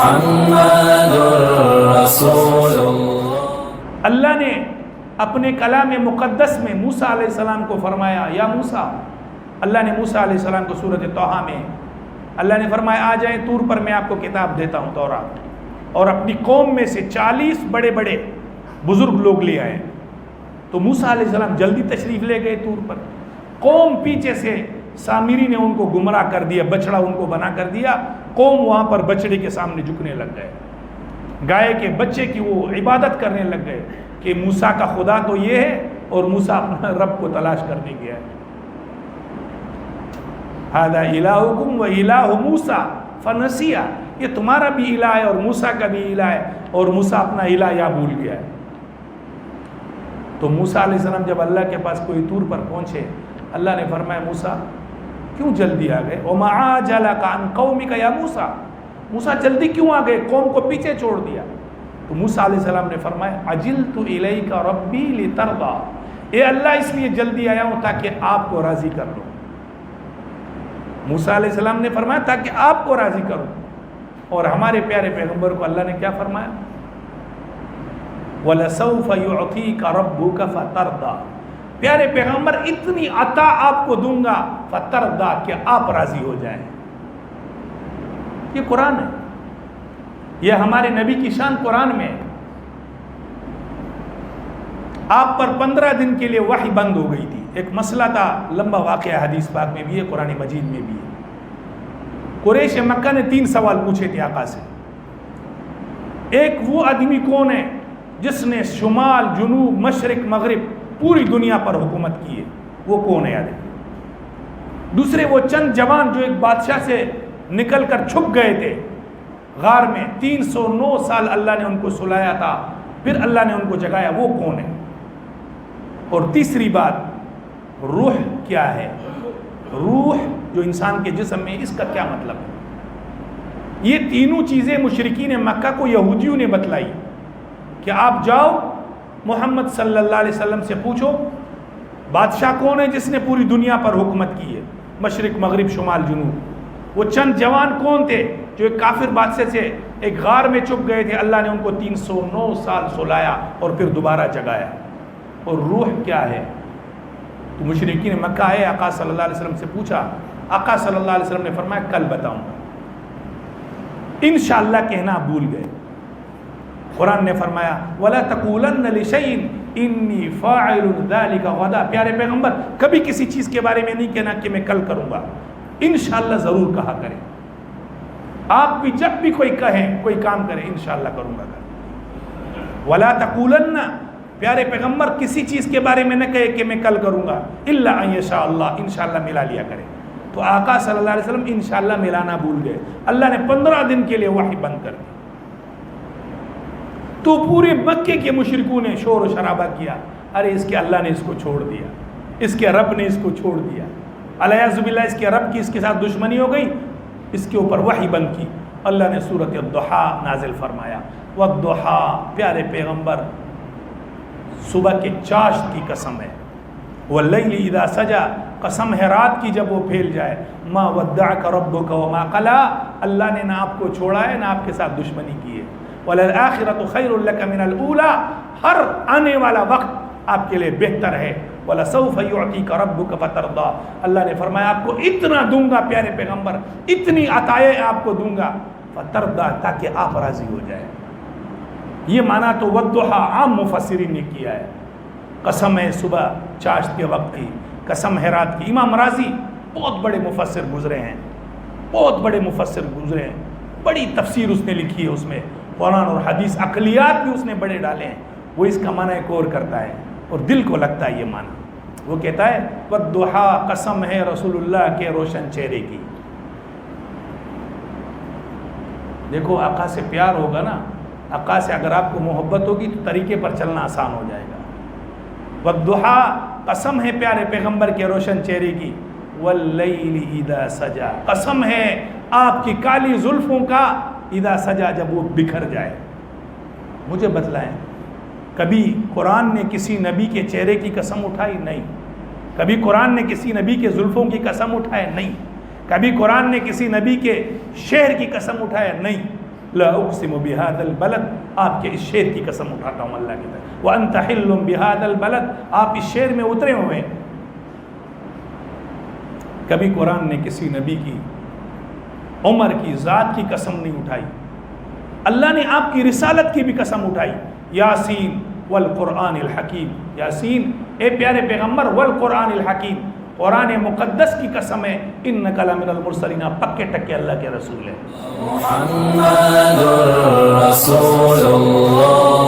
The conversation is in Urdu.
محمد رسول اللہ۔ اللہ نے اپنے کلام مقدس میں موسیٰ علیہ السلام کو فرمایا، یا موسیٰ، اللہ نے موسیٰ علیہ السلام کو سورۃ طٰہٰ میں اللہ نے فرمایا آ جائیں طور پر، میں آپ کو کتاب دیتا ہوں تورات، اور اپنی قوم میں سے 40 بڑے بڑے بزرگ لوگ لے آئے۔ تو موسیٰ علیہ السلام جلدی تشریف لے گئے طور پر، قوم پیچھے سے سامری نے ان کو گمراہ کر دیا، بچڑا ان کو بنا کر دیا، قوم وہاں پر بچڑے کے سامنے جھکنے لگ گئے، گائے کے بچے کی وہ عبادت کرنے لگ گئے کہ موسیٰ کا خدا تو یہ ہے اور موسیٰ اپنا رب کو تلاش کرنے گیا ہے۔ ھذا الہکم و الہ موسیٰ فنسیٰ، یہ تمہارا بھی الہ ہے اور موسیٰ کا بھی الہ ہے، اور موسیٰ اپنا الہ یا بھول گیا ہے۔ تو موسیٰ علیہ السلام جب اللہ کے پاس کوئی طور پر پہنچے، اللہ نے فرمایا موسیٰ کیوں جلدی آ گئے؟ وما عجلک عن قومک یا موسیٰ، موسیٰ جلدی کیوں آ گئے، قوم کو پیچھے چھوڑ دیا؟ تو موسیٰ علیہ السلام نے فرمایا عجلت الیک ربی لترضی، اے اللہ اس لیے جلدی آیا ہوں تاکہ آپ کو راضی کر لوں۔ موسیٰ علیہ السلام نے فرمایا تاکہ آپ کو راضی کروں، اور ہمارے پیارے پیغمبر کو اللہ نے کیا فرمایا؟ وَلَسَوْفَ يُعْطِيكَ رَبُّكَ فَتَرْضَى، پیارے پیغمبر اتنی عطا آپ کو دوں گا فترضا، کہ آپ راضی ہو جائیں۔ یہ قرآن ہے، یہ ہمارے نبی کی شان قرآن میں ہے۔ آپ پر 15 دن کے لیے وحی بند ہو گئی تھی، ایک مسئلہ تھا، لمبا واقعہ حدیث پاک میں بھی ہے، قرآن مجید میں بھی ہے۔ قریش مکہ نے 3 سوال پوچھے تھے آقا سے۔ ایک وہ آدمی کون ہے جس نے شمال جنوب مشرق مغرب پوری دنیا پر حکومت کی ہے، وہ کون ہے آدمی؟ دوسرے وہ چند جوان جو ایک بادشاہ سے نکل کر چھپ گئے تھے غار میں، 309 سال اللہ نے ان کو سلایا تھا، پھر اللہ نے ان کو جگایا، وہ کون ہے؟ اور تیسری بات، روح کیا ہے؟ روح جو انسان کے جسم میں، اس کا کیا مطلب ہے؟ یہ تینوں چیزیں مشرکین مکہ کو یہودیوں نے بتلائی کہ آپ جاؤ محمد صلی اللہ علیہ وسلم سے پوچھو بادشاہ کون ہے جس نے پوری دنیا پر حکومت کی ہے، مشرق مغرب شمال جنوب۔ وہ چند جوان کون تھے جو ایک کافر بادشاہ سے ایک غار میں چھپ گئے تھے، اللہ نے ان کو 309 سال سلایا اور پھر دوبارہ جگایا۔ اور روح کیا ہے؟ تو مشرکین مکہ آئے، آقا صلی اللہ علیہ وسلم سے پوچھا، آقا صلی اللہ علیہ وسلم نے فرمایا کل بتاؤں گا، انشاءاللہ کہنا بھول گئے۔ قرآن نے فرمایا وَلَا تَقُولَنَّ لِشَيْءٍ إِنِّي فَاعِلٌ ذَلِكَ غَدًا، پیارے پیغمبر کبھی کسی چیز کے بارے میں نہیں کہنا کہ میں کل کروں گا، انشاءاللہ ضرور کہا کریں۔ آپ بھی جب بھی کوئی کہیں، کوئی کام کریں، انشاءاللہ کروں گا۔ وَلَا تَقُولَنَّ، پیارے پیغمبر کسی چیز کے بارے میں نہ کہے کہ میں کل کروں گا، إِلَّا أَن يَشَاءَ اللَّهُ، انشاءاللہ ملا لیا کرے۔ تو آقا صلی اللہ علیہ وسلم انشاءاللہ ملانا بھول گئے، اللہ نے 15 دن کے لیے وحی بند کر دی۔ تو پورے مکے کے مشرکوں نے شور و شرابہ کیا، ارے اس کے اللہ نے اس کو چھوڑ دیا، اس کے رب نے اس کو چھوڑ دیا، الیاذ باللہ اس کے رب کی اس کے ساتھ دشمنی ہو گئی، اس کے اوپر وحی بند کی۔ اللہ نے سورۃ الضحیٰ نازل فرمایا، والضحیٰ، پیارے پیغمبر صبح کے چاشت کی قسم ہے، واللیل اذا سجا، قسم ہے رات کی جب وہ پھیل جائے، ما ودعک ربک وما قلی، اللہ نے نہ آپ کو چھوڑا ہے نہ آپ کے ساتھ دشمنی کی ہے، وَلَلْآخِرَةُ خَيْرٌ لَكَ مِنَ الْأُولَىٰ، ہر آنے والا وقت آپ کے لیے بہتر ہے، وَلَسَوْفَ يُعْطِيكَ رَبُّكَ فَتَرْضَىٰ، اللہ نے فرمایا آپ کو اتنا دوں گا پیارے پیغمبر، اتنی عطائیں آپ کو دوں گا، فَتَرْضَىٰ، تاکہ آپ راضی ہو جائیں۔ یہ معنی تو والضحیٰ عام مفسرین نے کیا ہے، قسم ہے صبح چاشت کے وقت کی، قسم ہے رات کی۔ امام رازی بہت بڑے مفسر گزرے ہیں، بہت بڑے مفسر گزرے ہیں، بڑی تفسیر اس نے لکھی ہے، اس میں قرآن اور حدیث عقلیات بھی اس نے بڑے ڈالے ہیں، وہ اس کا معنی ایک اور کرتا ہے اور دل کو لگتا ہے یہ معنی۔ وہ کہتا ہے والضحیٰ، قسم ہے رسول اللہ کے روشن چہرے کی۔ دیکھو آقا سے پیار ہوگا نا، آقا سے اگر آپ کو محبت ہوگی تو طریقے پر چلنا آسان ہو جائے گا۔ والضحیٰ، قسم ہے پیارے پیغمبر کے روشن چہرے کی، واللیل اذا سجا، قسم ہے آپ کی کالی زلفوں کا، اذا سجا، جب وہ بکھر جائے۔ مجھے بتلائیں کبھی قرآن نے کسی نبی کے چہرے کی قسم اٹھائی؟ نہیں۔ کبھی قرآن نے کسی نبی کے زلفوں کی قسم اٹھائے؟ نہیں۔ کبھی قرآن نے کسی نبی کے شہر کی قسم اٹھائے؟ نہیں۔ لا اقسم بهذا البلد، آپ کے اس شہر کی قسم اٹھاتا ہوں اللہ کی طرف، وانت حل بهذا البلد، آپ اس شہر میں اترے ہوئے ہیں۔ کبھی قرآن نے کسی نبی کی عمر کی ذات کی قسم نہیں اٹھائی، اللہ نے آپ کی رسالت کی بھی قسم اٹھائی، یاسین والقرآن الحکیم، یاسین اے پیارے پیغمبر، والقرآن الحکیم، قرآن مقدس کی قسم ہے، انک لمن المرسلین، پکے ٹکے اللہ کے رسول ہیں۔ محمد رسول اللہ